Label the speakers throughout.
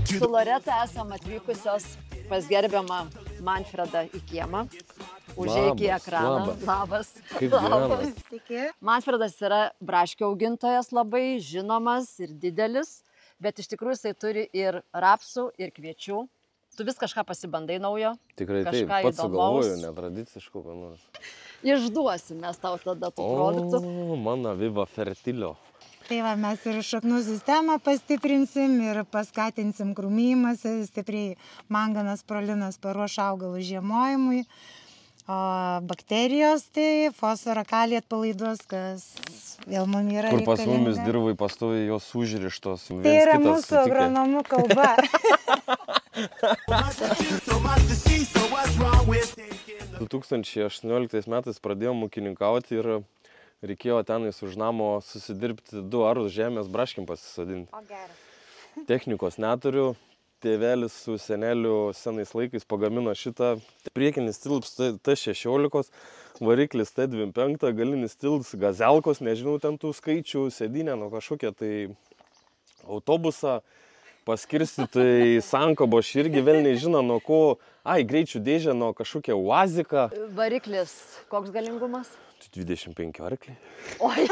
Speaker 1: Su Loreta esam atvykusios pas gerbiamą Manfredą į kiemą. Užeik į ekraną. Labas.
Speaker 2: Labas.
Speaker 1: Manfredas yra braškių augintojas labai žinomas ir didelis, bet iš tikrųjų jisai turi ir rapsų, ir kviečių. Tu vis kažką pasibandai naujo?
Speaker 2: Tikrai taip, pats sugalvoju, netradiciškų ką nors.
Speaker 1: Išduosim mes tau tada tų produktų.
Speaker 2: O, mano Viva Fertilio.
Speaker 3: Tai va, mes ir šaknų sistemą pastiprinsim ir paskatinsim krūmyjimas, stipriai manganas, prolinas paruoš augalų žiemojimui. O bakterijos tai fosforą kalį atpalaiduos, kas vėl mum yra reikalinga.
Speaker 2: Kur pas mumis dirvai pastoviai jos užrištos.
Speaker 3: Tai yra mūsų agronomų kalba.
Speaker 2: 2018 metais pradėjom ūkininkauti ir reikėjo tenais už namo susidirbti 2 arus žemės braškim pasisodinti.
Speaker 3: O geras.
Speaker 2: Technikos neturiu. Tėvelis su seneliu senais laikais pagamino šitą. Priekinis tilps T16, variklis T25, galinis tilps gazelkos, nežinau ten tų skaičių, sėdynė nuo kažkokia tai autobusą paskirstyti sankabo, aš irgi vėl nežinau nuo ko, greičių dėžė nuo kažkokia uazika.
Speaker 1: Variklis, koks galingumas?
Speaker 2: 25 arkliai.
Speaker 1: Oi.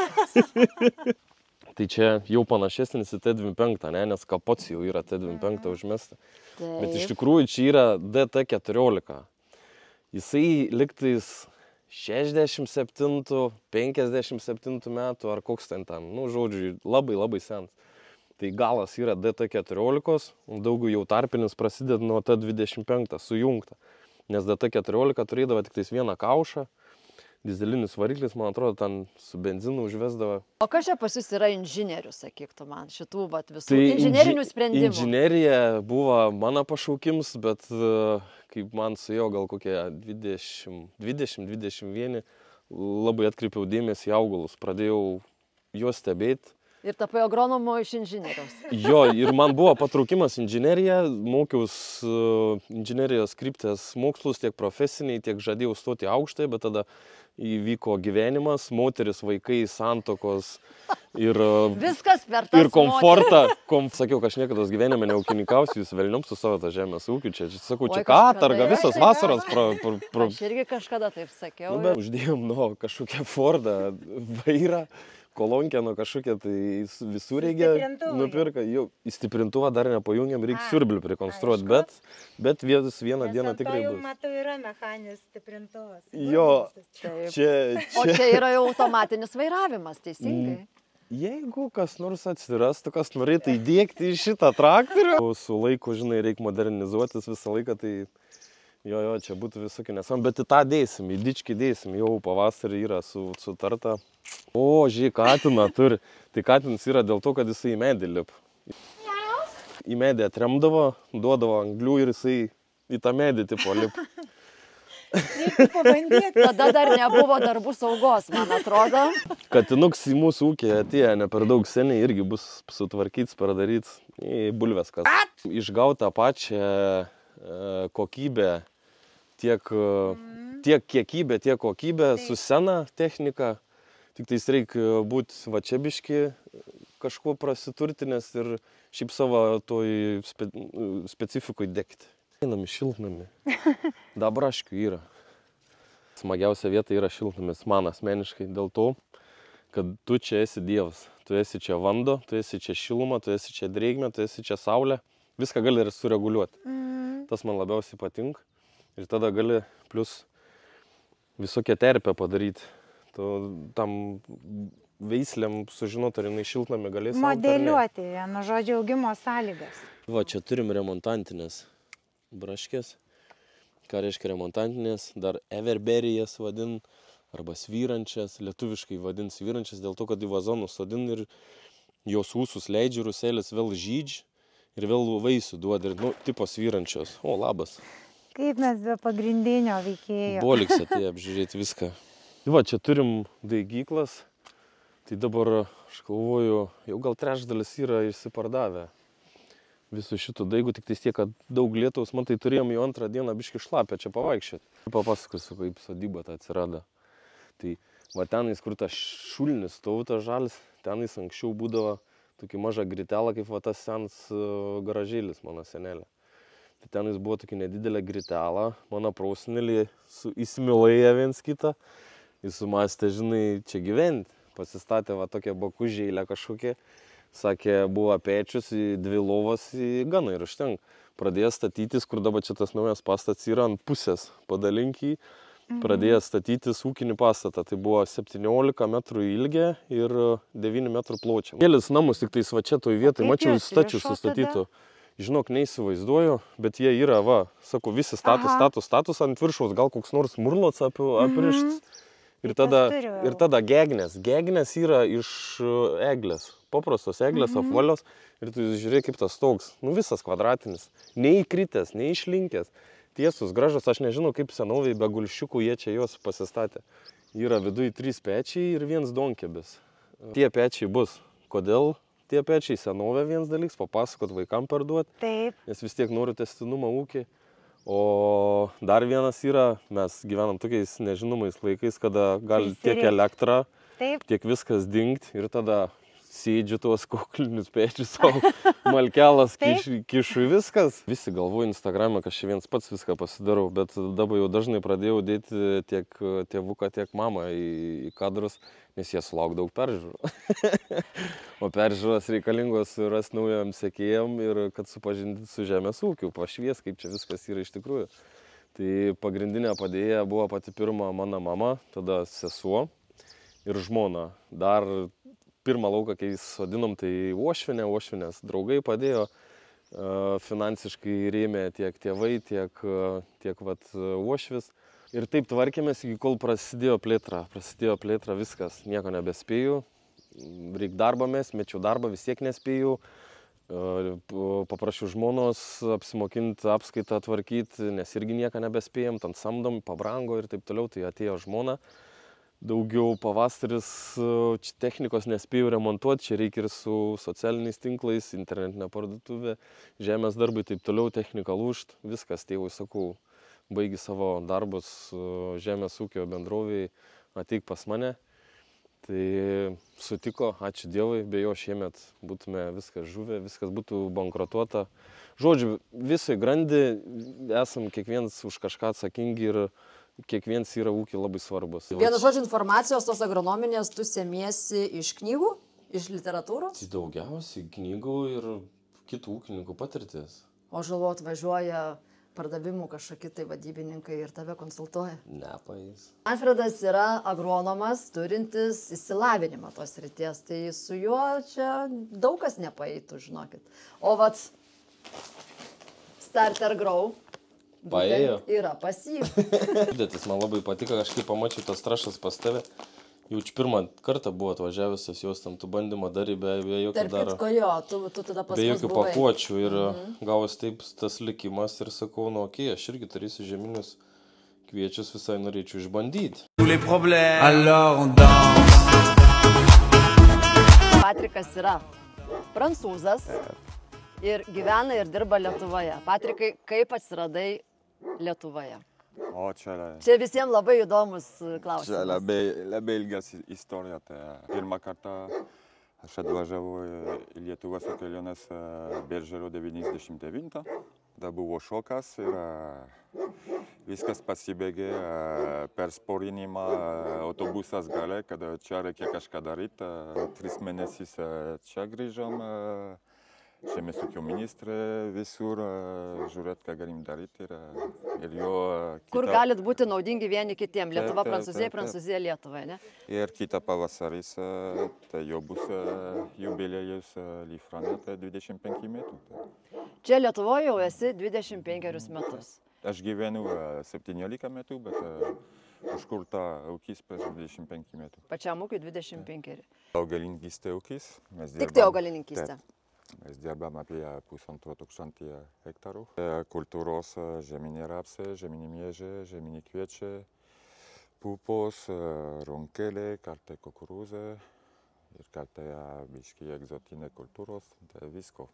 Speaker 2: Tai čia jau panašesnis į T25, ne? Nes kapots jau yra T25 užmesta. Bet iš tikrųjų čia yra DT14. Jisai liktais 67, 57 metų ar koks ten, nu žodžiu, labai senas. Tai galas yra DT14, daugų jau tarpinis prasideda nuo T25 sujungta. Nes DT14 turėdavo tik tais vieną kaušą. Dizelinis variklis, man atrodo, ten su benzinu užvesdavo.
Speaker 1: O kas čia pas jūs yra inžinierius, sakyk tu man, šitų visų inžinerinių sprendimų?
Speaker 2: Inžinerija buvo mano pašaukims, bet kaip man suėjo gal kokie 20-21, labai atkreipiau dėmesį į augalus, pradėjau juos stebėti.
Speaker 1: Ir tapai agronomu iš inžinieriaus.
Speaker 2: Jo, ir man buvo patraukimas inžinerija, mokiausi inžinerijos kryptės mokslus tiek profesiniai, tiek žadėjau stoti aukštai, bet tada įvyko gyvenimas, moteris, vaikai, santokos ir,
Speaker 1: viskas per tas
Speaker 2: ir komfortą. Sakiau, kad aš niekada gyvenime neūkininkausiu, jūs velniom su savo tą žemės ūkiu. Sakau, čia katarga, visas vasaras.
Speaker 1: Aš irgi kažkada taip sakiau.
Speaker 2: Uždėjom kažkokią Fordą vairą. Kolonkę nuo kažkokia, tai visų reikia nupirka. Jau įstiprintuvą dar nepajungiam, reikia siurblių prikonstruoti, bet vieną dieną tikrai bus.
Speaker 3: Jau matau, yra mechaninis stiprintuvas.
Speaker 2: Jo, čia...
Speaker 1: O čia yra jau automatinis vairavimas, teisingai?
Speaker 2: Jeigu kas nors atsirastų, kas norėtų įdiegti į šitą traktorių, su laiku, žinai, reikia modernizuotis visą laiką, tai jo, čia būtų visokių nesam, bet į tą dėsim, į dičkį dėsim, jau pavasarį yra sutarta. O, žiūrėk, katiną turi. Tai katinas yra dėl to, kad jisai į medį lip. Į medį atremdavo, duodavo anglių ir jisai į tą medį tipo lip.
Speaker 3: Reikia pabandyti.
Speaker 1: Tada dar nebuvo darbų saugos, man atrodo.
Speaker 2: Katinuks į mūsų ūkį atėjo ne per daug seniai, irgi bus sutvarkyts, pardaryts į bulves kas. Išgauta pačią kokybę, tiek kiekybę, tiek kokybę su sena technika. Tik tais reikia būti va čia biški kažkuo prasiturtinės ir šiaip savo toj specifikui degti. Einam į šiltnamį. Braškių yra. Smagiausia vieta yra šiltnamis man asmeniškai dėl to, kad tu čia esi Dievas. Tu esi čia vando, tu esi čia šiluma, tu esi čia drėgmė, tu esi čia saulė. Viską gali ir sureguliuoti. Tas man labiausiai patinka. Ir tada gali plus visokią terpę padaryti. Tam veislėm sužinoti, ar jinai šiltnamį galės augti.
Speaker 3: Modeliuoti, vienu žodžiu, augimo sąlygas.
Speaker 2: Va, čia turim remontantinės braškės. Ką reiškia remontantinės? Dar everberijas vadin, arba svyrančias. Lietuviškai vadin svyrančias, dėl to, kad į vazonus sodin ir jos ūsus leidžia, rusėlės vėl žydž ir vėl vaisių duoda. Ir, tipo svyrančios. O, labas.
Speaker 3: Kaip mes be pagrindinio veikėjo.
Speaker 2: Boliks atėjo apžiūrėti viską. Va, čia turim daigyklas, tai dabar, aš galvoju, jau gal trečdalis yra išsipardavę visų šitų daigų, tik tiek, kad daug lietaus, man tai turėjom jau antrą dieną biškį šlapę čia pavaikščioti. Papasakosiu, kaip sodyba ta atsirado. Tai va tenais, kur tas šulnis stovų, tas žalis, tenais anksčiau būdavo tokį mažą gritelą, kaip va tas sens garažėlis mano senelė. Tai ten jis buvo tokį nedidelę gritelą, mano prosenelį įsimylėję viens kitą, jis sumastė, žinai, čia gyventi, pasistatė va tokią bakužėlę kažkokią, sakė, buvo pečius, 2 lovas į gana ir užtenka. Pradėjo statytis, kur dabar čia tas naujas pastats yra ant pusės, padalink jį, pradėjo statytis ūkinį pastatą. Tai buvo 17 metrų ilgė ir 9 metrų pločio. Kėlis namus tik tais va čia toj vietoj, mačiau stačius sustatytų. Žinok, neįsivaizduoju, bet jie yra, va, sakau, visi status ant viršaus, gal koks nors murlots aprištas. Ir tada gegnės. Gegnės yra iš eglės, paprastos eglės, apvalios. Ir tu žiūrėk, kaip tas toks, nu visas kvadratinis, neįkritęs, neišlinkęs. Tiesus, gražus, aš nežinau, kaip senoviai be gulščiukų jie čia juos pasistatė. Yra viduje 3 pečiai ir 1 donkebis. Tie pečiai bus. Kodėl tie pečiai? Senovė vienas dalyks, papasakot vaikam parduoti.
Speaker 3: Taip.
Speaker 2: Nes vis tiek noriu tęstinumą ūkį. O dar vienas yra, mes gyvenam tokiais nežinomais laikais, kada gali tiek elektrą, tiek viskas dingt ir tada sėdžiu tuos kuklinius pečius, savo malkelas kišu viskas. Visi galvoju Instagram'e, kad aš viens pats viską pasidarau, bet dabar jau dažnai pradėjau dėti tiek tėvuką, tiek mamą į kadrus, nes jie sulauk daug peržiūrų. O peržiūros reikalingos ras naujam sekėjam ir kad supažindinti su žemės ūkiu, pašvies, kaip čia viskas yra iš tikrųjų. Tai pagrindinė padėjėja buvo pati pirma mano mama, tada sesuo ir žmona. Dar pirmą lauką, kai sodinom, tai Uošvinės draugai padėjo, finansiškai rėmė tiek tėvai, tiek vat Uošvis. Ir taip tvarkėmės, iki kol prasidėjo plėtra, viskas, nieko nebespėjau, reik darbą mes, mečiau darbą, vis tiek nespėjau, paprašiau žmonos apsimokinti, apskaitą tvarkyti, nes irgi nieko nebespėjom, ten samdom, pabrango ir taip toliau, tai atėjo žmona. Daugiau pavasaris, čia technikos nespėjau remontuoti, čia reikia ir su socialiniais tinklais, internetinė parduotuvė, žemės darbai, taip toliau, technika lūžt, viskas, tėvui sakau, baigi savo darbus žemės ūkio bendrovėje, ateik pas mane. Tai sutiko, ačiū Dievui, be jo šiemet būtume viskas žuvę, viskas būtų bankrutuota. Žodžiu, visai grandi esam kiekvienas už kažką atsakingi ir kiekvienas yra ūkiai labai svarbus.
Speaker 1: Vienu žodžiu, informacijos tos agronominės tu semiesi iš knygų, iš literatūros?
Speaker 2: Daugiausiai knygų ir kitų ūkininkų patirtis.
Speaker 1: O žalot važiuoja pardavimų kažkokie tai vadybininkai ir tave konsultuoja?
Speaker 2: Ne, paės.
Speaker 1: Manfredas yra agronomas, turintis išsilavinimą tos srities, tai su juo čia daug kas nepaeitų, žinokit. O vat Starter Grow
Speaker 2: paėjo.
Speaker 1: Yra pas jį.
Speaker 2: Dėtis, man labai patiko, kažkaip pamačiau tas trąšas pas tave. Jaučiu pirmą kartą buvo atvažiavusios jos, tam tu bandymą darė be jokio
Speaker 1: Tarp kitko jo, tu tada pas mus buvai.
Speaker 2: Be jokių pakuočių ir gavos taip tas likimas ir sakau, nu okei, aš irgi turėsiu žieminius kviečius, visai norėčiau išbandyti.
Speaker 1: Patrikas yra prancūzas ir gyvena ir dirba Lietuvoje. Patrikai, kaip atsiradai Lietuvoje?
Speaker 4: O,
Speaker 1: čia visiems labai įdomus klausimas.
Speaker 4: Čia labai ilgas istorija. Pirmą kartą aš atvažiavau į Lietuvą su kelionės Birželio 99. Tada buvo šokas ir viskas pasibaigė per sporinimą autobusas gale, kada čia reikia kažką daryti. 3 mėnesius čia grįžom. Žemės ūkio ministrė visur, žiūrėt, ką galim daryti. Ir jo
Speaker 1: Kur galit būti naudingi vieni kitiem? Lietuva, Prancūzija, Prancūzija, Lietuva, ne?
Speaker 4: Ir kitą pavasaris, tai jau bus jubiliejus Lifrane, tai 25 metų.
Speaker 1: Čia Lietuvoje jau esi 25 metus.
Speaker 4: Aš gyvenu 17 metų, bet užkurta ūkis prieš 25 metų.
Speaker 1: Pačiam ūkiui 25.
Speaker 4: Augalininkystė ūkis.
Speaker 1: Tik tai augalininkystė.
Speaker 4: Mes dirbam apie 1500 hektarų. Kultūros žeminiai rapsai, žeminiai miežiai, žeminiai kviečiai, pupos, runkeliai, kartai kukurūzai ir kartai biškai egzotinė kultūros, tai visko.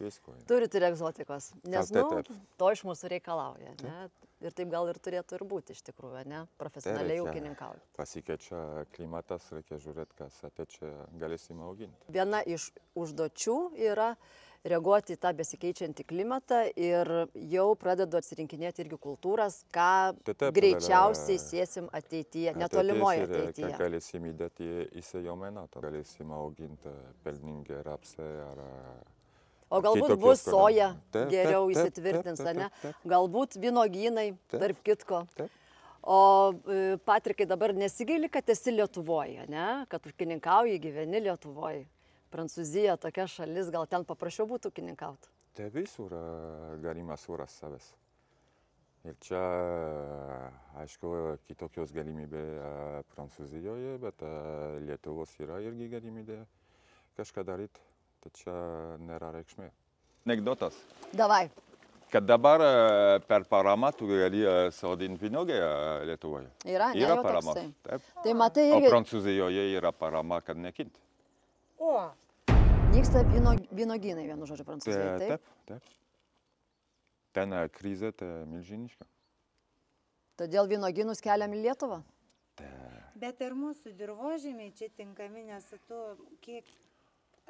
Speaker 4: Visko.
Speaker 1: Turit ir egzotikos, nes
Speaker 4: Taip.
Speaker 1: to iš mūsų reikalauja. Ne? Ir taip gal ir turėtų ir būti iš tikrųjų, ne? Profesionaliai ūkininkauja.
Speaker 4: Pasikeičia klimatas, reikia žiūrėti, kas ateičiai galėsime auginti.
Speaker 1: Viena iš užduočių yra reaguoti į tą besikeičiantį klimatą ir jau pradedu atsirinkinėti irgi kultūras, ką greičiausiai sėsim ateityje, netolimoje ateityje.
Speaker 4: Galėsim įdėti į sėjomainą, galėsim auginti pelningą rapsą ar...
Speaker 1: O galbūt bus soja, geriau įsitvirtins, ne? Galbūt vynogynai, tarp kitko. O Patrikai, dabar nesigaili, kad esi Lietuvoje, ne? Kad ūkininkauji, gyveni Lietuvoje. Prancūzija, tokia šalis, gal ten paprasčiau būtų ūkininkauti?
Speaker 4: Tai visur galima surasti savęs. Ir čia, aišku, kitokios galimybės Prancūzijoje, bet Lietuvos yra irgi galimybė kažką daryti. Tai čia nėra reikšmė. Anekdotas.
Speaker 1: Davai.
Speaker 4: Kad dabar per paramą tu gali sodinti vynuogę Lietuvoje.
Speaker 1: Yra
Speaker 4: parama.
Speaker 1: Tai matai
Speaker 4: O
Speaker 1: irgi...
Speaker 4: Prancūzijoje yra parama, kad nekinti.
Speaker 3: O,
Speaker 1: Nyksta vynogynai, vienu žodžiu, Prancūzijoje, taip?
Speaker 4: Taip. Ten krizė milžiniška.
Speaker 1: Todėl vynogynus keliam į Lietuvą?
Speaker 3: bet ir mūsų dirvožėmiai čia tinkami, nes tu kiek,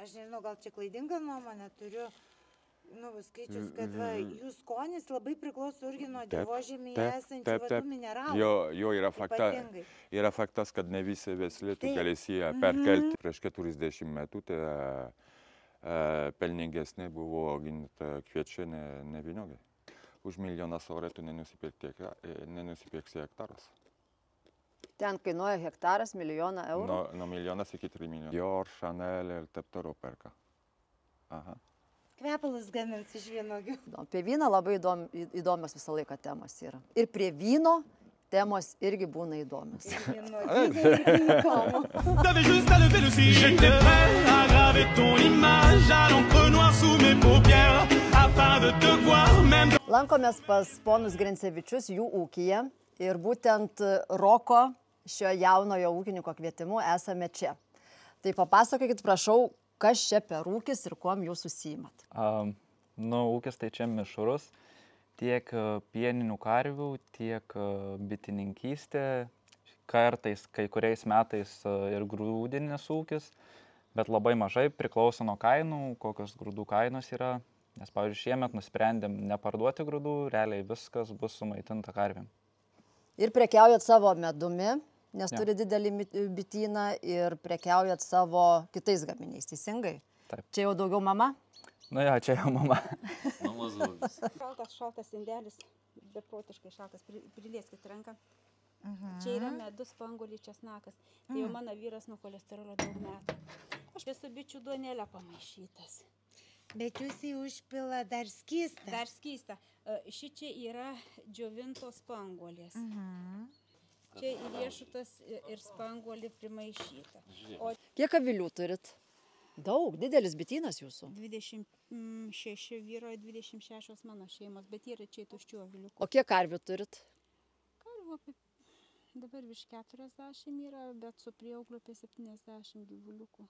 Speaker 3: aš nežinau, gal čia klaidinga nuomonė turiu, skaičius, kad jų skonis labai priklauso irgi nuo dirvožėmėje esančių tų mineralų.
Speaker 4: Jo yra faktas, kad ne visi veisliai tu galėsi perkelti. Prieš 40 metų tai pelningesnė buvo auginti kviečiai, ne vynuogiai. Už milijoną eurų tu nenusipirksi hektaras.
Speaker 1: Ten kainuoja hektaras milijoną eurų?
Speaker 4: Nuo milijonas iki 3 milijonų. Dior, Chanel ir taip toliau perka. Aha.
Speaker 3: Kvepalus gamins iš vynuogių.
Speaker 1: Apie vyną labai įdomios visą laiką temos yra. Ir prie vyno temos irgi būna įdomios. Lankomės pas ponus Grincevičius jų ūkyje ir būtent Roko, šio jaunojo ūkininko kvietimu, esame čia. Tai papasakokit, prašau, kas čia per ūkis ir kuom jūs užsiimat?
Speaker 5: Ūkis tai čia mišrus, tiek pieninių karvių, tiek bitininkystė, kartais, kai kuriais metais ir grūdinis ūkis, bet labai mažai priklauso nuo kainų, kokios grūdų kainos yra. Nes, pavyzdžiui, šiemet nusprendėm neparduoti grūdų, realiai viskas bus sumaitinta karvėm.
Speaker 1: Ir prekiaujat savo medumi, nes turi didelį bityną, ir prekiaujat savo kitais gaminiais, teisingai?
Speaker 5: Taip.
Speaker 1: Čia jau daugiau mama?
Speaker 5: Čia jau mama.
Speaker 6: Mamos žodis. Šaltas indelis, beprotiškai šaltas, prilieskit ranką. Čia yra medus, spanguolė, česnakas. Tai jau mano vyras nuo cholesterolio daug metų. Aš esu bičių duonelę pamaišytas.
Speaker 3: Bet jūs jį užpila dar skystą.
Speaker 6: Dar skystą. Šičia yra džiovintos spanguolės. Čia ir riešutas, ir spanguolė primaišyta.
Speaker 1: Kiek avilių turit? Daug, didelis bitynas jūsų.
Speaker 6: 26 vyro, 26 mano šeimos, bet yra čia tuščių aviliukų.
Speaker 1: O kiek karvių turit?
Speaker 6: Karvių dabar virš 40 yra, bet su prieaugliu apie 70 gyvuliukų.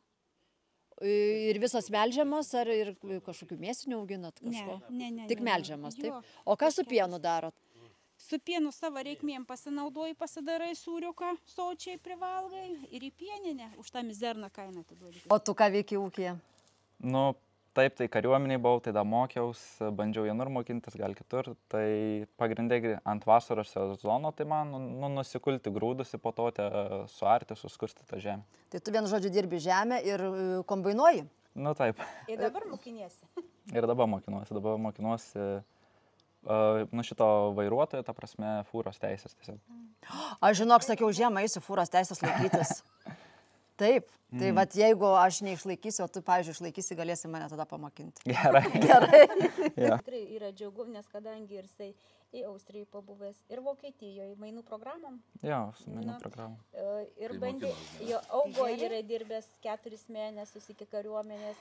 Speaker 1: Ir visos melžiamos, ar ir kažkokių mėsinių auginat kažko?
Speaker 6: Ne.
Speaker 1: Tik melžiamos, taip? O ką su pienu darot?
Speaker 6: Su pienu savo reikmėm pasinaudoji, pasidarai sūriuką, sočiai privalgai ir į pieninę, už tą mizerną kainą atiduodi.
Speaker 1: O tu ką veiki ūkyje?
Speaker 5: Taip, tai kariuomeniai buvau, tai dar mokiaus, bandžiau vienur mokintis, gal kitur. Tai pagrindai ant vasaros sezono, tai man nusikulti grūdus, po to suarti, suskursti tą žemę.
Speaker 1: Tai tu vienu žodžiu dirbi žemę ir kombainuoji?
Speaker 5: Taip.
Speaker 6: Ir dabar mokiniesi?
Speaker 5: Ir dabar mokinuosi. Šito vairuotojo, ta prasme, fūros teisės tiesiog.
Speaker 1: Aš žinok, sakiau, žiemą eisiu fūros teisės laikytis. Taip, tai vat jeigu aš neišlaikysiu, o tu, pavyzdžiui, išlaikysi, galėsi mane tada pamokinti.
Speaker 5: Gerai.
Speaker 6: Tikrai yra džiaugu, nes kadangi ir jisai į Austriją pabuvęs, ir Vokietijoje mainų programom.
Speaker 5: Su mainų programom.
Speaker 6: Ir bandė, jo augo yra dirbęs 4 mėnesius iki kariuomenės,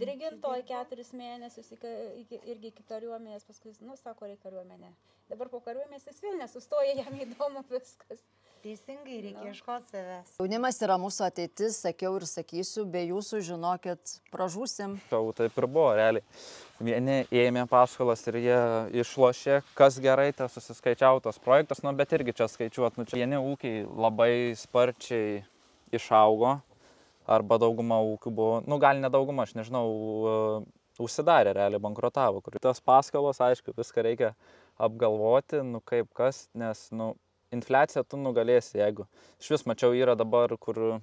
Speaker 6: dirigintoj 4 mėnesius irgi iki kariuomenės, paskui, sako, reikia kariuomenė. Dabar po kariuomenės jis vėl nesustoja, jam įdomu viskas.
Speaker 3: Teisingai, reikia ieškoti savęs.
Speaker 1: Jaunimas yra mūsų ateitis, sakiau jau ir sakysiu, be jūsų, žinokit, pražūsim.
Speaker 5: Jau taip ir buvo, realiai. Vieni ėmė paskolas ir jie išlošė, kas gerai, tai susiskaičiavo tos projektus, nu, bet irgi čia skaičiuot. Nu, čia vieni ūkiai labai sparčiai išaugo, arba dauguma ūkių buvo, nu, gal ne dauguma, aš nežinau, užsidarė, realiai bankrotavo. Kur tas paskolos, aišku, viską reikia apgalvoti, nu, kaip kas, nes, nu, infliaciją tu nugalėsi, jeigu. Iš vis mačiau yra dabar, kur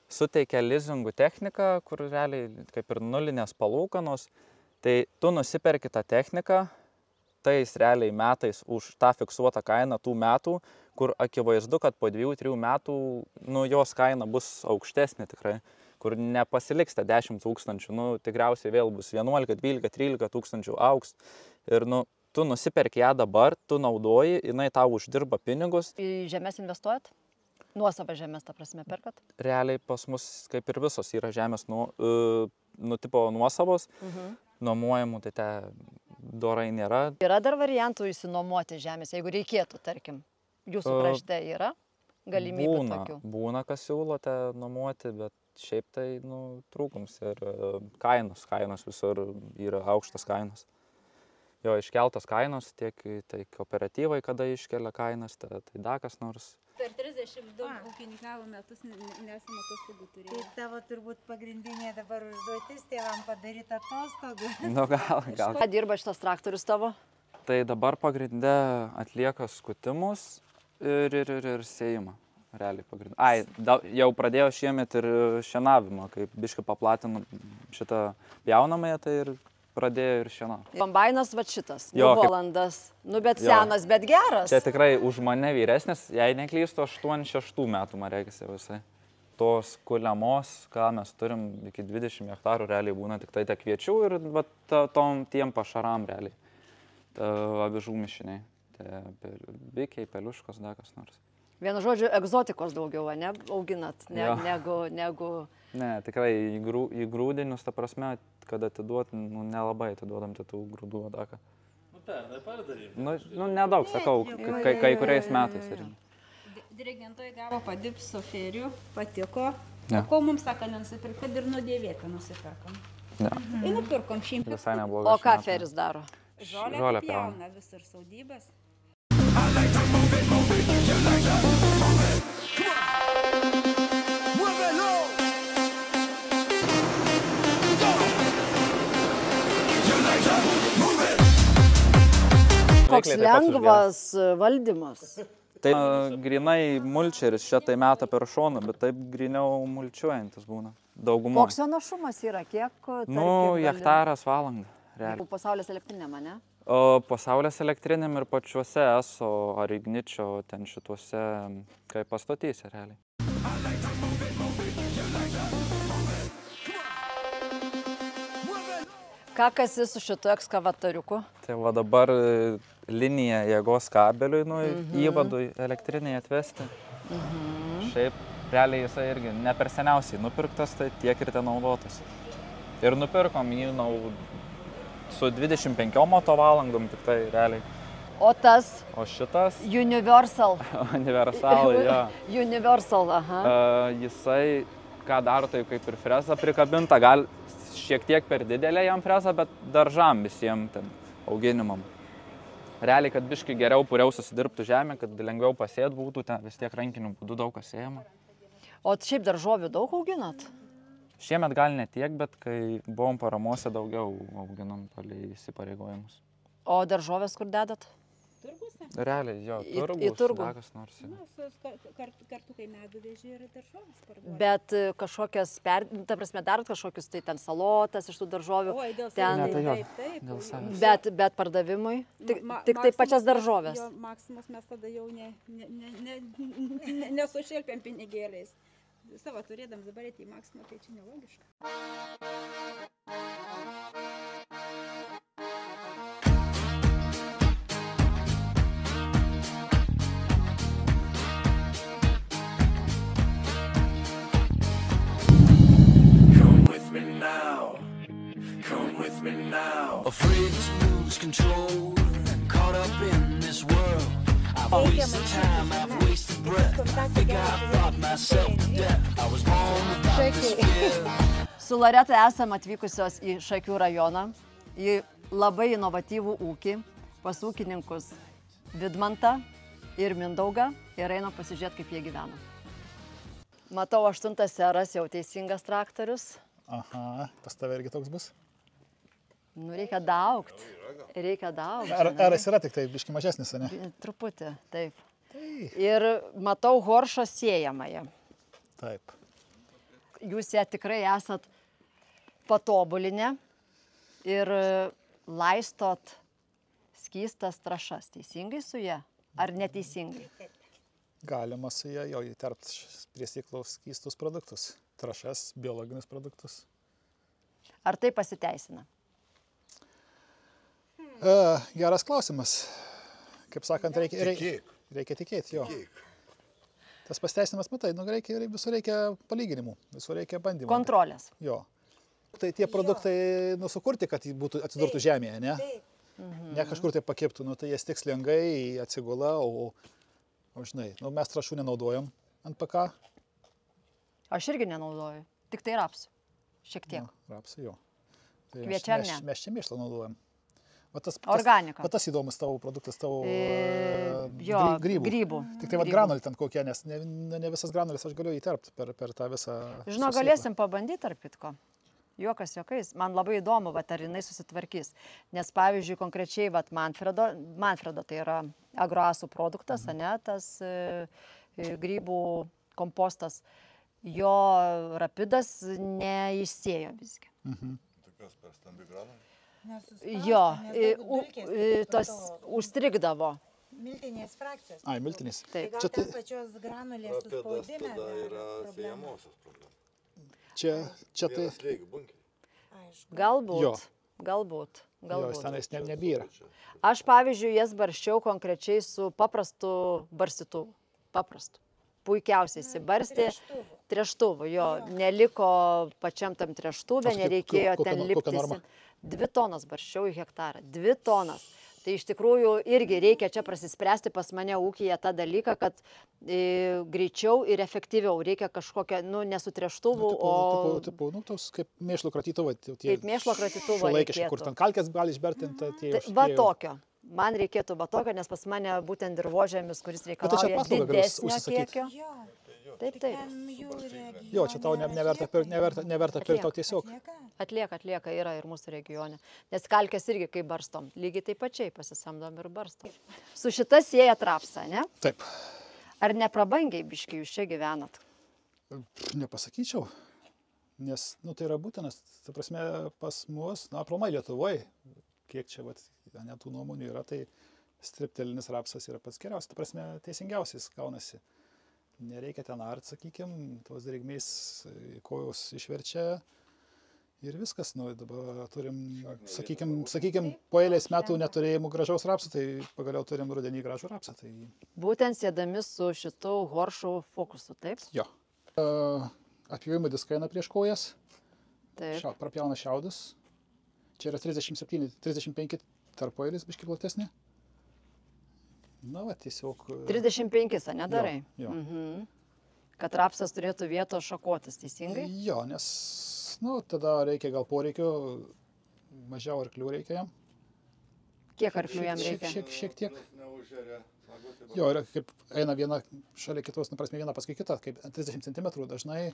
Speaker 5: suteikia lizingų techniką, kur realiai kaip ir nulinės palūkanos, tai tu nusiperki tą techniką, tais realiai metais už tą fiksuotą kainą tų metų, kur akivaizdu, kad po 2-3 metų, nu, jos kaina bus aukštesnė tikrai, kur nepasiliks tą 10 000, nu, tikriausiai vėl bus 11, 12, 13 tūkstančių augs. Ir, nu, tu nusiperki ją dabar, tu naudoji, jinai tau uždirba pinigus.
Speaker 1: Į žemės investuojat? Nuosavą žemės, ta prasme, perkat?
Speaker 5: Realiai pas mus, kaip ir visos, yra žemės tipo nuosavos, nuomojamų, tai te dorai nėra.
Speaker 1: Yra dar variantų įsinuomoti žemės, jeigu reikėtų, tarkim, jūsų krašte yra galimybių tokių?
Speaker 5: Būna, kas siūlote nuomoti, bet šiaip tai, nu, trūkums ir kainos visur yra aukštas kainos. Jo, iškeltos kainos, tiek tai kooperatyvai, kada iškelia kainas, tai dar kas nors.
Speaker 6: Per 32 ūkininkavo metus nesame atostogų turėję.
Speaker 3: Tai tavo turbūt pagrindinė dabar užduotis tėvam padaryti atostogų.
Speaker 5: Nu, gal.
Speaker 1: Ką dirba šitas traktorius tavo?
Speaker 5: Tai dabar pagrinde atlieka skutimus ir sėjimą. Realiai pagrinde. Ai, jau pradėjo šiemet ir šienavimą, kaip biškai paplatinu šitą pjaunamąją, tai ir pradėjo ir šiena.
Speaker 1: Kombainas va šitas, Volandas, nu bet senas, bet geras.
Speaker 5: Čia tikrai už mane vyresnis, jei neklystu, 86 metų, man reikia visai. Tos kuliamos, ką mes turim, iki 20 hektarų realiai būna tik tai tiek kviečių ir tiem pašaram realiai. Avižų mišiniai, bikiai, peliuškos, dar kas nors.
Speaker 1: Vienu žodžiu, egzotikos daugiau, ne, auginat, negu...
Speaker 5: Ne, tikrai į grūdinius, ta prasme, kad atiduot, nu, nelabai atiduodam tų grūdų adaką.
Speaker 2: Nu, pernai pardarym.
Speaker 5: Nu, nedaug, sakau, kai kuriais metais.
Speaker 6: Dirigentojai gavo padirbti su feriu, patiko. O ko mums sako nenusipirk, kad ir nudėvėtą nusipirkam. Ir nupirkom šimtą.
Speaker 5: Visai neblogai.
Speaker 1: O ką feris daro?
Speaker 6: Žolę pjauna visur saudybės.
Speaker 1: Koks lengvas valdymas.
Speaker 5: Tai grinai mulčeris šitai metą per šoną, bet taip griniau mulčiuojantis būna. Daugumos.
Speaker 1: Koks jo našumas yra? Kiek?
Speaker 5: Nu, hektaras valandą.
Speaker 1: Po saulės elektrinėm, ne?
Speaker 5: Po saulės elektrinėm ir pačiuose ESO ar Igničio ten šituose, kaip pastatysi realiai.
Speaker 1: Ką kasi su šitu ekskavatoriuku?
Speaker 5: Tai va dabar linija jėgos kabeliui, nu, įvadui elektriniai atvesti. Šiaip realiai jisai irgi ne per seniausiai nupirktas, tai tiek ir ten naudotas. Ir nupirkom jį su 25 motovalandom, tik tai realiai.
Speaker 1: O tas?
Speaker 5: O šitas?
Speaker 1: Universal.
Speaker 5: Universal, jo.
Speaker 1: Universal, aha.
Speaker 5: Jisai, ką daro, tai kaip ir freza prikabinta, gal šiek tiek per didelė jam freza, bet daržam visiems ten auginimam. Realiai, kad biškai geriau, puriau susidirbtų žemė, kad lengviau pasėt būtų, ten vis tiek rankiniu būdu daug kas sėjama.
Speaker 1: O šiaip daržovių daug auginat?
Speaker 5: Šiemet gal ne tiek, bet kai buvom paramuose, daugiau auginam palei įsipareigojimus.
Speaker 1: O daržovės kur dedat?
Speaker 6: Turguose?
Speaker 5: Realiai, jo,
Speaker 1: turgus,
Speaker 5: dagas nors.
Speaker 6: Kartu kai medų veži ir daržovės parduoda.
Speaker 1: Bet kažkokias, ta prasme, darot kažkokius tai ten salotas iš tų daržovių?
Speaker 6: Oi, dėl
Speaker 1: savęs,
Speaker 6: taip.
Speaker 1: Bet pardavimui? Tik tai pačias daržovės?
Speaker 6: Maksimus mes tada jau nesušelpiam pinigėliais. Savo turėdam dabar į maksimą, tai čia nelogiška.
Speaker 7: Afraid to lose control, caught up in this world. I
Speaker 1: Su Loreta esame atvykusios į Šakių rajoną, į labai inovatyvų ūkį, pas ūkininkus Vidmantą ir Mindaugą ir eina pasižiūrėti, kaip jie gyvena. Matau, 8 seras jau teisingas traktorius.
Speaker 7: Aha, pas tave irgi toks bus?
Speaker 1: Nu, reikia daugt. Reikia daugt.
Speaker 7: Eras yra tik tai biški mažesnis, ne?
Speaker 1: Truputį, taip. Ir matau Horšo siejamąją.
Speaker 7: Taip.
Speaker 1: Jūs ją tikrai esat patobulinę ir laistot skystas trąšas. Teisingai su ją? Ar neteisingai?
Speaker 7: Galima su ją jau įterpt prie sėklos skystus produktus. Trąšas, biologinius produktus.
Speaker 1: Ar tai pasiteisina?
Speaker 7: Geras klausimas. Kaip sakant, reikia tikėti, jo. Tas pasiteisinimas, matai, visur reikia palyginimų, visur reikia bandymų.
Speaker 1: Kontrolės.
Speaker 7: Jo. Tai tie produktai sukurti, kad būtų atsidurtų žemėje, ne? Ne kažkur tai pakiptų, tai jie tikslingai atsigula, o žinai, mes trąšų nenaudojam NPK.
Speaker 1: Aš irgi nenaudoju, tik tai rapsų, šiek tiek.
Speaker 7: Rapsų, jo.
Speaker 1: Kviečiam ne.
Speaker 7: Mes čia mėšlą naudojam.
Speaker 1: Organika.
Speaker 7: Tas įdomus tavo produktas, tavo
Speaker 1: grybų.
Speaker 7: Tik tai granulį ten kokie, nes ne visas granulės aš galiu įterpti per tą visą...
Speaker 1: Žinau, galėsim pabandyti tarp kitko. Juokas juokais. Man labai įdomu, ar jinai susitvarkys. Nes, pavyzdžiui, konkrečiai Manfredo tai yra agroasų produktas, ne, tas grybų kompostas. Jo rapidas neišsėjo visgi.
Speaker 8: Tokios per stambi granulė?
Speaker 1: Jo, tos užstrigdavo.
Speaker 3: Miltinės frakcijos.
Speaker 7: Ai, miltinės.
Speaker 3: Taip. Gal ten pačios granulės suspaudime
Speaker 8: yra siejamosios problemos.
Speaker 7: Čia tai...
Speaker 1: Galbūt.
Speaker 7: Jos tenais nebyra.
Speaker 1: Aš, pavyzdžiui, jas barščiau konkrečiai su paprastu barstytuvu. Paprastu. Puikiausiai įsibarstė. Treštuvu, jo. Neliko pačiam tam treštuvė, nereikėjo ten liptis. 2 tonas barščiau į hektarą. 2 tonas. Tai iš tikrųjų irgi reikia čia prasispręsti pas mane ūkyje tą dalyką, kad greičiau ir efektyviau reikia kažkokią, nesu treštuvu,
Speaker 7: Tipo, tos kaip mėšlo kratytuvo.
Speaker 1: Kaip mėšlo kratytuvo reikėtų.
Speaker 7: Kur ten kalkės gali išbertinti.
Speaker 1: Va tokio. Man reikėtų va tokio, nes pas mane būtent dirvožėmis, kuris reikalauja didesnio kiekio. Taip.
Speaker 7: Jo, čia tau neverta pirkti, tau tiesiog.
Speaker 1: Atlieka, yra ir mūsų regione. Nes kalkės irgi kaip barstom, lygiai taip pačiai pasisamdom ir barstom. Su šita sėja trapsą, ne?
Speaker 7: Taip.
Speaker 1: Ar neprabangiai biškai jūs čia gyvenat?
Speaker 7: Nepasakyčiau, nes, tai yra būtinas, ta prasme, pas mus, aplamai Lietuvoje, kiek čia, tų nuomonių yra, tai striptelinis rapsas yra pats geriausias, ta prasme, teisingiausias gaunasi. Nereikia ten art, sakykime, tos drėgmės kojos išverčia ir viskas. Dabar turim, sakykime, po eilės metų neturėjimų gražaus rapsų, tai pagaliau turim rudenį gražų rapsą. Tai...
Speaker 1: Būtent sėdami su šitu Horšų fokusu, taip?
Speaker 7: Jo. Apjūvimo diskai eina prieš kojas.
Speaker 1: Taip.
Speaker 7: Prapjauna šiaudus. Čia yra 35 tarpueilis, biški platesnė. Tiesiog...
Speaker 1: 35, nedarai?
Speaker 7: Jo.
Speaker 1: Kad rapsas turėtų vietos šakotis, teisingai?
Speaker 7: Jo, nes, tada reikia gal poreikio, mažiau arklių reikia jam.
Speaker 1: Kiek arklių jam reikia?
Speaker 7: Šiek tiek. Jo, ir kaip eina viena šalia kitos, viena paskui kitą, kaip 30 cm dažnai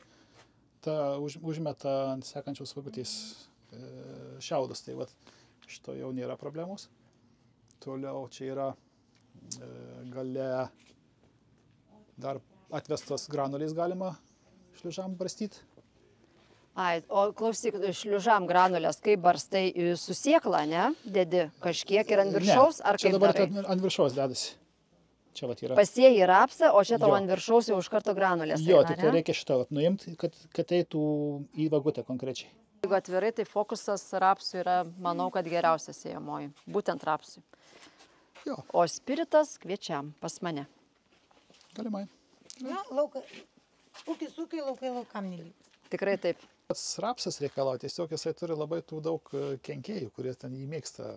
Speaker 7: užmeta ant sekančios vagutės šiaudus, tai šito jau nėra problemos. Toliau čia yra gale dar atvestos granulės galima šliužam barstyti.
Speaker 1: O klausyk, šliužam granulės, kaip barstai su sėkla, ne? Dedi kažkiek ir ant viršaus, ar kaip darai?
Speaker 7: Čia dabar ant viršaus dedasi. Čia yra.
Speaker 1: Pasėjai rapsą, o čia tau ant viršaus jau iš karto granulės.
Speaker 7: Jo, tik reikia šitą nuimti, kad eitų į vagutę konkrečiai.
Speaker 1: Jeigu atvirai, tai fokusas rapsų yra, manau, kad geriausias sėjamoji. Būtent rapsui.
Speaker 7: Jo.
Speaker 1: O spiritas kviečiam pas mane.
Speaker 7: Galimai.
Speaker 3: Ūkis ūkiai, laukai laukam nelygus.
Speaker 1: Tikrai taip.
Speaker 7: Pats rapsas reikalauja, tiesiog jisai turi labai tų daug kenkėjų, kurie ten jį mėgsta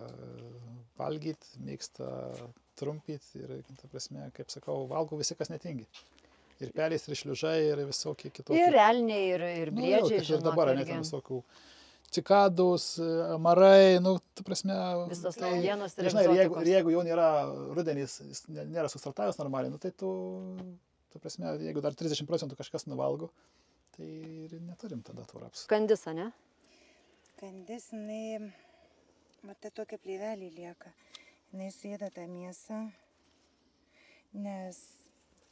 Speaker 7: valgyti, mėgsta trumpyti ir, ta prasme, kaip sakau, valgo visi, kas netingi. Ir pelės, ir šliužai, ir visokie kitokie.
Speaker 1: Ir elniai, ir briedžiai,
Speaker 7: žinok. Ir dabar net visokių cikadus, amarai, ta prasme...
Speaker 1: Visos naujienos ir
Speaker 7: žinai,
Speaker 1: egzotikos.
Speaker 7: Ir jeigu jau nėra rudenys, jis nėra sustartavęs normaliai, tai ta prasme, jeigu dar 30% kažkas nuvalgo, tai ir neturim tada tų rapsų.
Speaker 1: Kandis, ne?
Speaker 3: Kandis, tai tokia plėvelė lieka. Jinai suėda tą mėsą, nes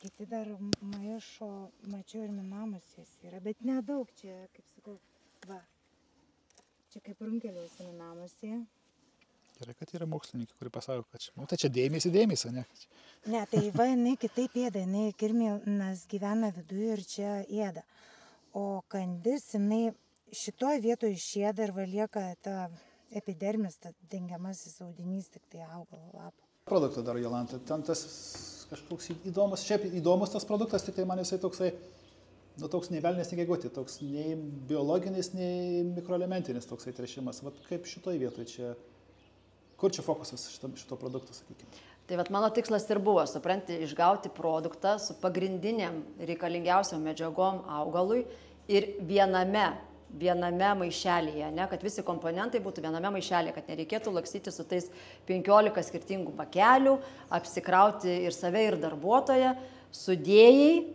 Speaker 3: kiti dar maišo, mačiau ir minamos jas yra, bet nedaug čia, kaip sakau, va. Čia kaip runkeliaus minamos jie.
Speaker 7: Gerai, kad yra mokslininkai, kurie pasako, kad tai čia dėmesį, ne?
Speaker 3: Ne, tai va, jinai kitaip ėda, jinai kirminas gyvena viduje ir čia ėda. O kandis, jinai šitoj vietoje išėda ir va lieka ta epidermis, ta dengiamasis audinys, tik tai augalo lapo.
Speaker 7: Produktą dar, Jolanta, ten tas kažkoks įdomus, šiaip įdomus tas produktas, tik tai man jisai toksai, toks nei velnės, nei gegutė, toks nei biologinis, nei mikroelementinis toksai tręšimas. Vat kaip šitoj vietoje čia, kur čia fokusas šito produkto, sakykime?
Speaker 1: Tai vat mano tikslas ir buvo, supranti, išgauti produktą su pagrindiniam reikalingiausiam medžiagom augalui ir viename maišelyje, kad visi komponentai būtų viename maišelyje, kad nereikėtų lakstyti su tais 15 skirtingų pakelių, apsikrauti ir save, ir darbuotoją, sudėjai,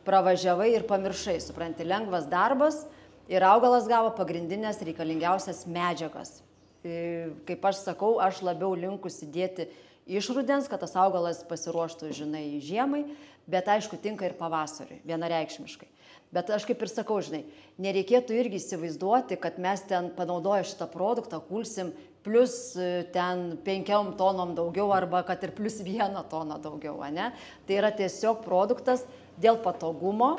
Speaker 1: pravažiavai ir pamiršai, supranti, lengvas darbas ir augalas gavo pagrindinės reikalingiausias medžiagas. Kaip aš sakau, aš labiau linkusi dėti iš rudens, kad tas augalas pasiruoštų, žinai, žiemai, bet aišku, tinka ir pavasariui, vienareikšmiškai. Bet aš kaip ir sakau, žinai, nereikėtų irgi įsivaizduoti, kad mes ten panaudoję šitą produktą kulsim plus ten 5 tonom daugiau arba kad ir plus 1 toną daugiau, ne? Tai yra tiesiog produktas dėl patogumo,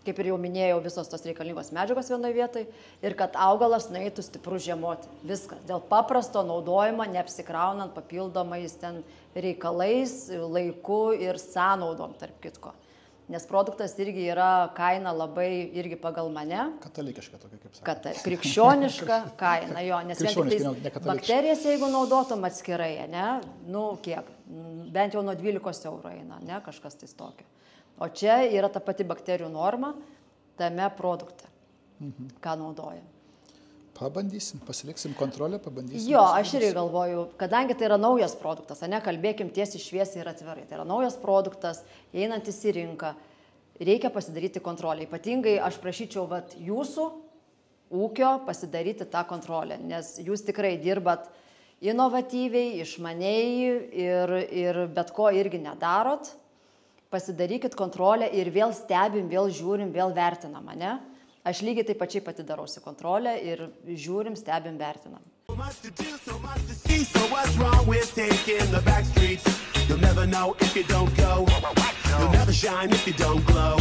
Speaker 1: kaip ir jau minėjau, visos tos reikalingos medžiagos vienoje vietoje ir kad augalas nueitų stiprus žiemoti. Viskas. Dėl paprasto naudojimo, neapsikraunant papildomais ten reikalais, laiku ir sąnaudom, tarp kitko. Nes produktas irgi yra kaina labai irgi pagal mane.
Speaker 7: Katalikiška tokia, kaip sakė.
Speaker 1: Krikščioniška kaina, jo, nes bakterijas, jeigu naudotum atskirai, ne, kiek, bent jau nuo 12 eurų eina, ne, kažkas tai tokio. O čia yra ta pati bakterijų norma tame produkte, ką naudojam.
Speaker 7: Pabandysim, pasiliksim kontrolę, pabandysim.
Speaker 1: Jo, aš irgi galvoju, kadangi tai yra naujas produktas, kalbėkim tiesiai šviesiai ir atvirai. Tai yra naujas produktas, einantis į rinką, reikia pasidaryti kontrolę. Ypatingai aš prašyčiau jūsų ūkio pasidaryti tą kontrolę, nes jūs tikrai dirbat inovatyviai, išmaniai ir bet ko irgi nedarot. Pasidarykit kontrolę ir vėl stebim, vėl žiūrim, vėl vertinam, ne? Aš lygiai taip pačiai pati darausi kontrolę ir žiūrim, stebim, vertinam.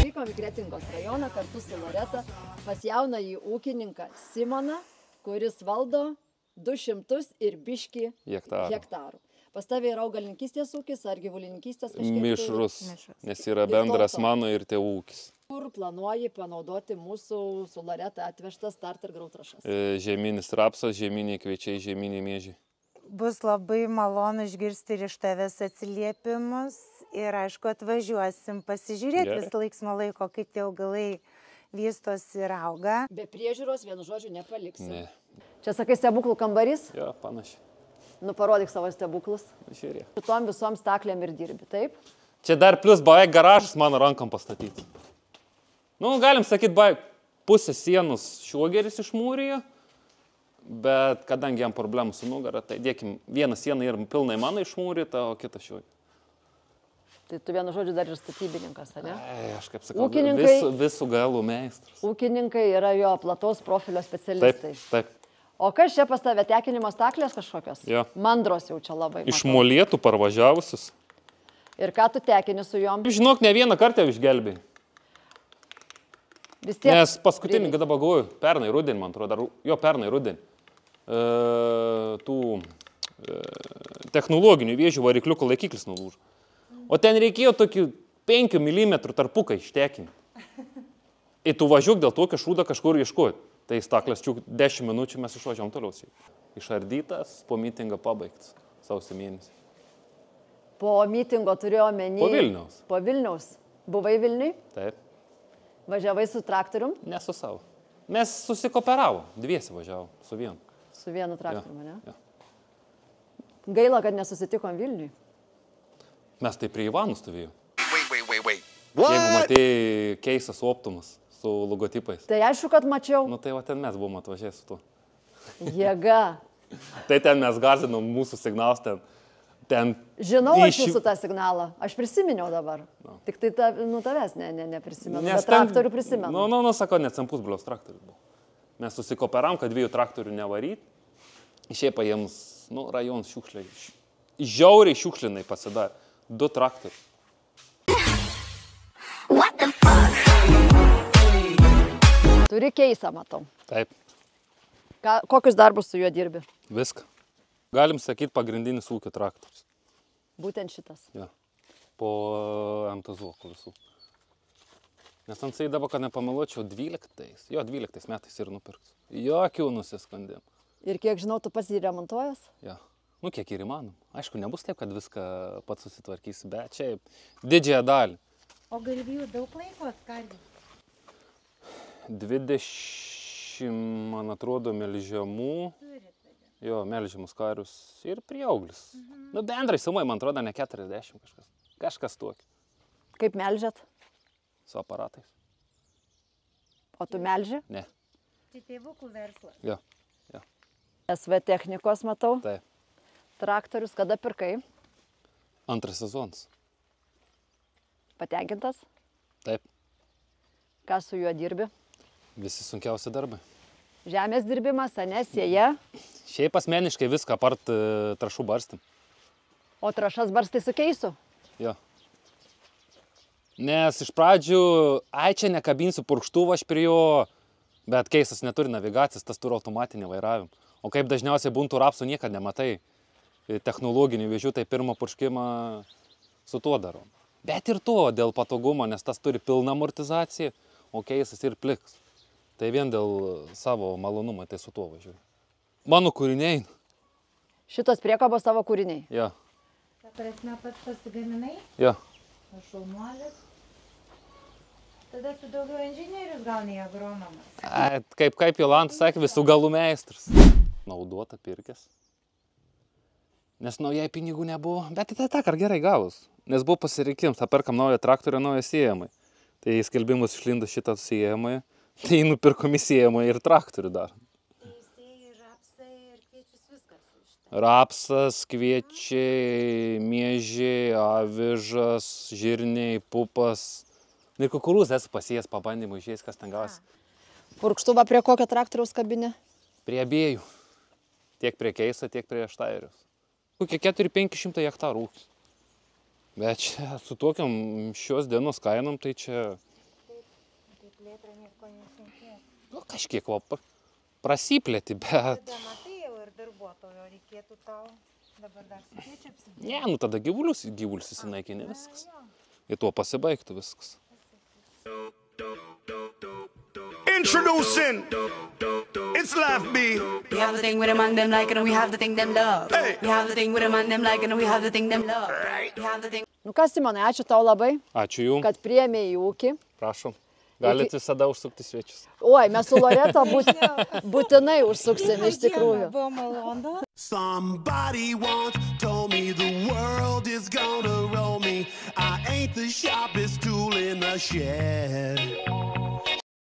Speaker 1: Vykom į Kretingos rajoną kartu su Loreta pas jaunąjį ūkininką Simoną, kuris valdo 200 ir biškį hektarų. Pas tavę yra augalininkystės ūkis ar gyvulininkystės kažkiek?
Speaker 2: Mišrus, nes yra bendras mano ir tėvų ūkis.
Speaker 1: Kur planuoji panaudoti mūsų su Loreta atvežtas starter grautrašas?
Speaker 2: Žieminis rapsas, žieminiai kviečiai, žieminiai miežiai.
Speaker 3: Bus labai malonu išgirsti ir iš tavęs atsiliepimus ir aišku atvažiuosim pasižiūrėti vis laiksmo laiko, kaip tie augalai vystosi ir auga.
Speaker 1: Be priežiūros, vienu žodžiu, nepaliksim.
Speaker 2: Ne.
Speaker 1: Čia sakai stebuklų kambarys?
Speaker 2: Jo, panašiai.
Speaker 1: Parodyk savo stebuklus.
Speaker 2: Žiūrėk.
Speaker 1: Šitom visom staklėm ir dirbi, taip?
Speaker 2: Čia dar plus beveik garažas mano rankom pastatyti. Galim sakyti, beveik pusę sienos šuogeris išmūrijo, bet kadangi jam problemų su nugara, tai dėkim, vieną sieną ir pilnai mano išmūryta, o kitą šuogerį.
Speaker 1: Tai tu vienu žodžiu dar ir statybininkas, ne?
Speaker 2: Aš kaip sakau, visų galų meistras.
Speaker 1: Ūkininkai yra jo plataus profilio specialistai.
Speaker 2: Taip.
Speaker 1: O kas čia pas tave, tekinimo staklės kažkokios?
Speaker 2: Jo.
Speaker 1: Mandros jau čia labai.
Speaker 2: Iš molėtų parvažiavusius.
Speaker 1: Ir ką tu tekini su jom?
Speaker 2: Žinok, ne vieną kartą išgelbėjai.
Speaker 1: Vis tiek.
Speaker 2: Nes paskutinį, kada bagoju, pernai rudenį, man atrodo, pernai rudenį, technologinių vėžių varikliukų laikiklis nulūžo. O ten reikėjo tokį 5 mm tarpuką ištekinti. Ir tu važiuok dėl tokio šūdo kažkur ieškoti.
Speaker 9: Tai staklasčiuk 10 minučių mes išvažiavom toliau. Išardytas, po mitingą pabaigtas, sausio mėnesį.
Speaker 1: Po mitingo turėjo omeny...
Speaker 9: Po Vilniaus.
Speaker 1: Po Vilniaus. Buvai Vilniui?
Speaker 9: Taip.
Speaker 1: Važiavai su traktorium?
Speaker 9: Ne su savo. Mes susikooperavo, dviesi važiavo, su vienu.
Speaker 1: Su vienu traktorium, ne?
Speaker 9: Ja.
Speaker 1: Gaila, kad nesusitikom Vilniui.
Speaker 9: Mes tai prie Ivanų stovėjom. Jeigu matėjai keisas Optumas su logotipais.
Speaker 1: Tai aišku, kad mačiau.
Speaker 9: Nu tai va ten mes buvom atvažiavę su tuo.
Speaker 1: Jėga.
Speaker 9: Tai ten mes garzinom mūsų signalus ten.
Speaker 1: Žinau aš jūsų tą signalą. Aš prisiminiau dabar. No. Tik tai tavęs neprisimenu. Bet traktorių prisimenu.
Speaker 9: Nu, sako, net Sampus Bliaus traktorių buvo. Mes susikooperam, kad 2 traktorių nevaryt. Išėpa jiems, rajonus šiukšliai. Žiauriai šiukšlinai pasidarė. 2 traktorių.
Speaker 1: What the fuck? Turi keisą, matau.
Speaker 9: Taip.
Speaker 1: Kokius darbus su juo dirbi?
Speaker 9: Viską. Galim sakyti, pagrindinis ūkio traktorius.
Speaker 1: Būtent šitas?
Speaker 9: Ja. Po MTZ visų. Nes ant dabar, kad nepameluočiau, 12 metais ir nupirks. Jokių nusiskandimų.
Speaker 1: Ir kiek žinau, tu pats jį remontuojas?
Speaker 9: Ja. Kiek ir įmanom. Aišku, nebus taip, kad viską pats susitvarkysi, bet čia didžiąją dalį.
Speaker 3: O galvijų daug laiko atskardyti?
Speaker 9: 20, man atrodo, melžiamų. Jo, melžiamus karius ir prieauglis. Bendrai sumai, man atrodo, ne 40 kažkas. Kažkas tokį.
Speaker 1: Kaip melžiat?
Speaker 9: Su aparatais.
Speaker 1: O tu melži?
Speaker 9: Ne.
Speaker 3: Tai tėvukų verslas.
Speaker 9: Jo.
Speaker 1: SV technikos matau.
Speaker 9: Taip.
Speaker 1: Traktorius kada pirkai?
Speaker 9: 2 sezonas.
Speaker 1: Patenkintas?
Speaker 9: Taip.
Speaker 1: Ką su juo dirbi?
Speaker 9: Visi sunkiausi darbai.
Speaker 1: Žemės dirbimas, sėja?
Speaker 9: Šiaip asmeniškai viską apart trašų barstym.
Speaker 1: O trašas barstai su keisu?
Speaker 9: Jo. Nes iš pradžių, čia nekabinsiu purkštuvą aš prie jo, bet keisas neturi navigacijos, tas turi automatinį vairavimą. O kaip dažniausiai buntų rapsų niekada nematai technologinių vėžių, tai pirmą purškimą su tuo darom. Bet ir to dėl patogumo, nes tas turi pilną amortizaciją, o keisas ir pliks. Tai vien dėl savo malonumą, tai su tuo važiuoju. Mano kūriniai.
Speaker 1: Šitos priekabos tavo kūriniai?
Speaker 9: Jo.
Speaker 3: Ta prasme, pats pasigaminai?
Speaker 9: Jo.
Speaker 3: Šaunuolis. Tada tu daugiau inžinierius gal nei agronomas.
Speaker 9: Kaip Jolanta sakė, visų galų meistras. Naudota pirkęs. Nes naujai pinigų nebuvo, bet tai ar gerai gavus. Nes buvo pasirinkimas, perkam naują traktorių, naują siejamai. Tai skelbimus išlindo šitą siejamai, tai nupirkom įsiejamai ir traktorių dar.
Speaker 3: Tai sėjai rapsai ir kviečius viskas iš to.
Speaker 9: Rapsas, kviečiai, miežiai, avižas, žirniai, pupas. Ir kukurūzą esu pasėjęs pabandymų išėjęs, kas ten gausi.
Speaker 1: Purkštuvą prie kokio traktoriaus kabinė?
Speaker 9: Prie abiejų. Tiek prie keisą, tiek prie štairius. Kokie 400-500 hektarų ūkis. Bet čia su tokiam šios dienos kainom, tai čia...
Speaker 3: Taip plėtra nieko nesunkės.
Speaker 9: Kažkiek prasiplėti, bet...
Speaker 3: Tada matai jau ir darbuotojo reikėtų tau. Dabar dar su kviečiu apsidėti.
Speaker 9: Ne, tada gyvulius įsinaikini viskas. Ir tuo pasibaigtų viskas.
Speaker 10: Introducing, it's Live B.
Speaker 11: We have the thing with them and them like it, and we have the thing them love.
Speaker 10: Hey.
Speaker 11: We have the thing with them and them like it, and we have the thing them love. We have the thing.
Speaker 1: Nu ką, Simonai, ačiū tau labai.
Speaker 9: Ačiū jums.
Speaker 1: Kad priėmė į ūkį.
Speaker 9: Prašom. Galite visada užsukti svečius.
Speaker 1: Oi, mes su Loreta būtinai užsuksim, iš tikrųjų.
Speaker 3: Buvo malonu.
Speaker 10: Somebody once told me the world is gonna roll me. I ain't the sharpest tool in the shed.